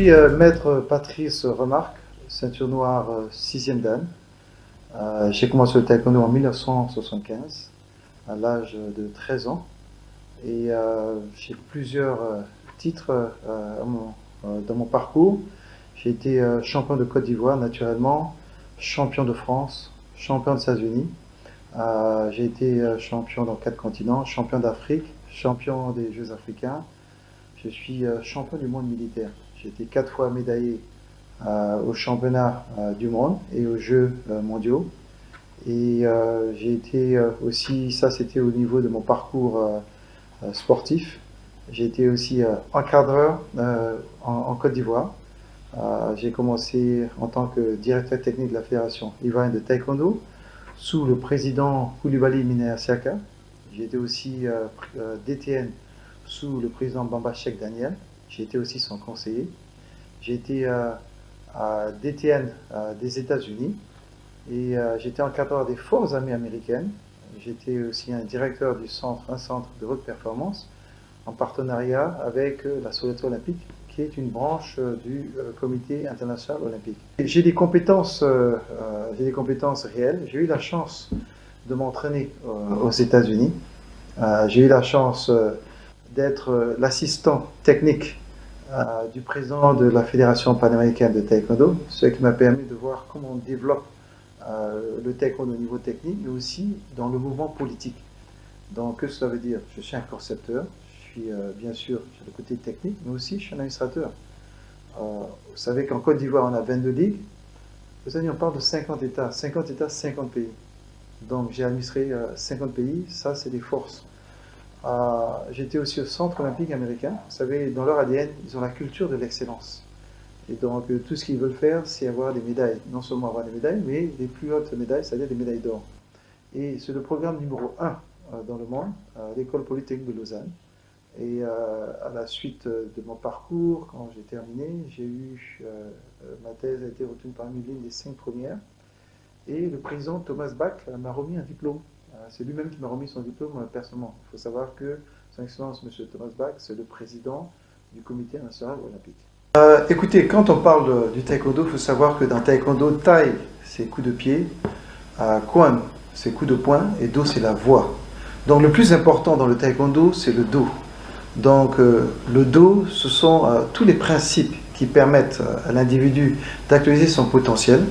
suis maître Patrice Remarque, ceinture noire 6e dan. J'ai commencé le taekwondo en 1975, à l'âge de 13 ans. Et j'ai plusieurs titres dans mon parcours. J'ai été champion de Côte d'Ivoire, naturellement, champion de France, champion des États-Unis. J'ai été champion dans 4 continents, champion d'Afrique, champion des Jeux africains. Je suis champion du monde militaire. J'ai été 4 fois médaillé aux championnats du monde et aux Jeux mondiaux. Et j'ai été aussi, ça c'était au niveau de mon parcours sportif. J'ai été aussi encadreur en Côte d'Ivoire. J'ai commencé en tant que directeur technique de la Fédération ivoirienne de taekwondo sous le président Koulibaly Minaya Siaka. J'ai été aussi DTN sous le président Bamba Cheikh Daniel. J'ai été aussi son conseiller. J'ai été DTN des États-Unis et j'étais encadreur des forces armées américaines. J'étais aussi un directeur du un centre de haute performance en partenariat avec la Société olympique, qui est une branche du Comité international olympique. J'ai des compétences réelles. J'ai eu la chance de m'entraîner aux États-Unis. J'ai eu la chance d'être l'assistant technique du président de la Fédération panaméricaine de taekwondo, ce qui m'a permis de voir comment on développe le taekwondo au niveau technique, mais aussi dans le mouvement politique. Donc, que cela veut dire? Je suis un concepteur, je suis bien sûr sur le côté technique, mais aussi je suis un administrateur. Vous savez qu'en Côte d'Ivoire, on a 22 ligues. Vous savez, on parle de 50 États, 50 pays. Donc, j'ai administré 50 pays, ça c'est des forces. J'étais aussi au Centre olympique américain. Vous savez, dans leur ADN, ils ont la culture de l'excellence. Et donc, tout ce qu'ils veulent faire, c'est avoir des médailles. Non seulement avoir des médailles, mais les plus hautes médailles, c'est-à-dire des médailles d'or. Et c'est le programme numéro 1 dans le monde, l'École polytechnique de Lausanne. Et à la suite de mon parcours, quand j'ai terminé, j'ai eu, ma thèse a été retenue parmi l'une des 5 premières. Et le président Thomas Bach m'a remis un diplôme. C'est lui-même qui m'a remis son diplôme personnellement. Il faut savoir que Son Excellence M. Thomas Bach, c'est le président du Comité national olympique. Écoutez, quand on parle du taekwondo, il faut savoir que dans taekwondo, tai, c'est coup de pied, kwan, c'est coup de poing, et do, c'est la voix. Donc le plus important dans le taekwondo, c'est le do. Donc le do, ce sont tous les principes qui permettent à l'individu d'actualiser son potentiel,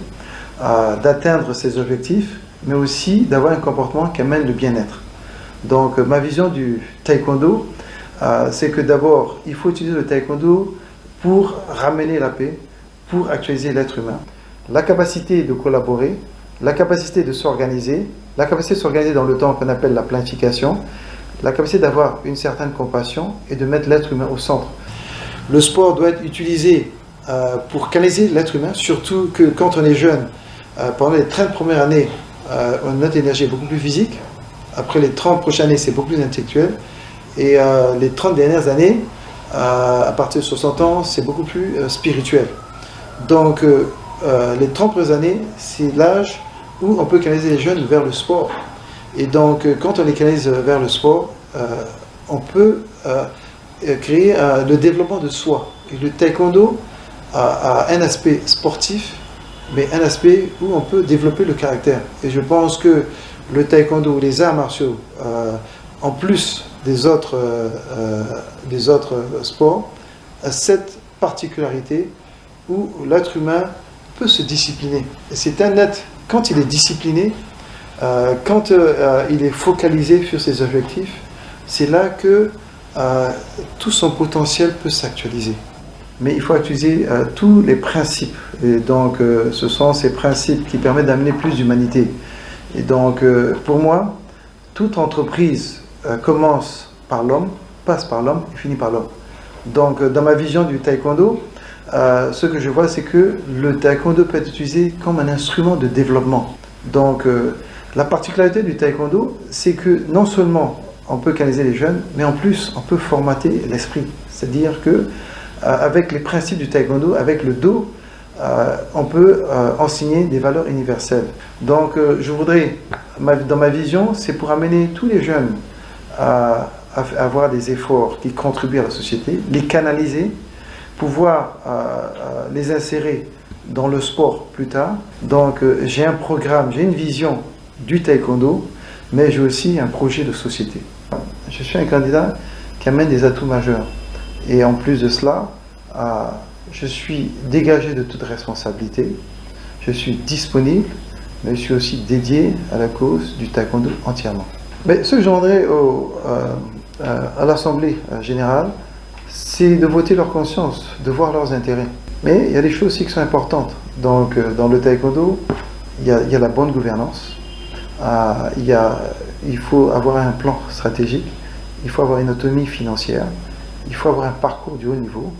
d'atteindre ses objectifs, mais aussi d'avoir un comportement qui amène le bien-être. Donc ma vision du taekwondo, c'est que d'abord, il faut utiliser le taekwondo pour ramener la paix, pour actualiser l'être humain. La capacité de collaborer, la capacité de s'organiser, la capacité de s'organiser dans le temps qu'on appelle la planification, la capacité d'avoir une certaine compassion et de mettre l'être humain au centre. Le sport doit être utilisé pour canaliser l'être humain, surtout que quand on est jeune, pendant les 30 premières années, notre énergie est beaucoup plus physique. Après les 30 prochaines années, c'est beaucoup plus intellectuel. Et les 30 dernières années, à partir de 60 ans, c'est beaucoup plus spirituel. Donc, les 30 premières années, c'est l'âge où on peut canaliser les jeunes vers le sport. Et donc, quand on les canalise vers le sport, on peut créer le développement de soi. Et le taekwondo a un aspect sportif, mais un aspect où on peut développer le caractère. Et je pense que le taekwondo, les arts martiaux, en plus des autres sports, a cette particularité où l'être humain peut se discipliner. Et c'est un être, quand il est discipliné, quand il est focalisé sur ses objectifs, c'est là que tout son potentiel peut s'actualiser. Mais il faut utiliser tous les principes. Et donc, ce sont ces principes qui permettent d'amener plus d'humanité. Et donc, pour moi, toute entreprise commence par l'homme, passe par l'homme et finit par l'homme. Donc, dans ma vision du taekwondo, ce que je vois, c'est que le taekwondo peut être utilisé comme un instrument de développement. Donc, la particularité du taekwondo, c'est que non seulement on peut canaliser les jeunes, mais en plus, on peut formater l'esprit. C'est-à-dire que avec les principes du taekwondo, avec le do, on peut enseigner des valeurs universelles. Donc, je voudrais, dans ma vision, c'est pour amener tous les jeunes à avoir des efforts qui contribuent à la société, les canaliser pouvoir les insérer dans le sport plus tard. Donc j'ai un programme, j'ai une vision du taekwondo, mais j'ai aussi un projet de société. Je suis un candidat qui amène des atouts majeurs. Et en plus de cela, je suis dégagé de toute responsabilité, je suis disponible, mais je suis aussi dédié à la cause du taekwondo entièrement. Mais ce que je demanderais à l'Assemblée générale, c'est de voter leur conscience, de voir leurs intérêts. Mais il y a des choses aussi qui sont importantes. Donc, dans le taekwondo, il y a la bonne gouvernance, il faut avoir un plan stratégique, il faut avoir une autonomie financière, il faut avoir un parcours du haut niveau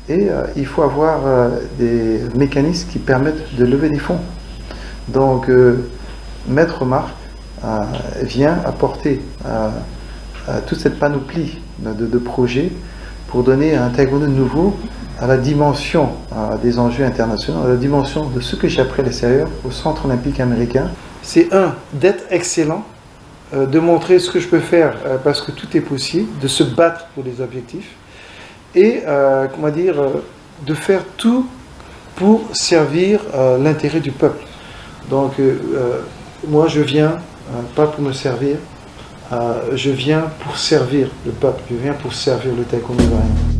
et il faut avoir des mécanismes qui permettent de lever des fonds. Donc, Maître Marc vient apporter toute cette panoplie de projets pour donner un taekwondo nouveau à la dimension des enjeux internationaux, à la dimension de ce que j'ai appris à l'extérieur au Centre olympique américain. C'est d'être excellent, de montrer ce que je peux faire parce que tout est possible, de se battre pour des objectifs et de faire tout pour servir l'intérêt du peuple. Donc moi je viens pas pour me servir, je viens pour servir le peuple, je viens pour servir le taekwondo ivoirien.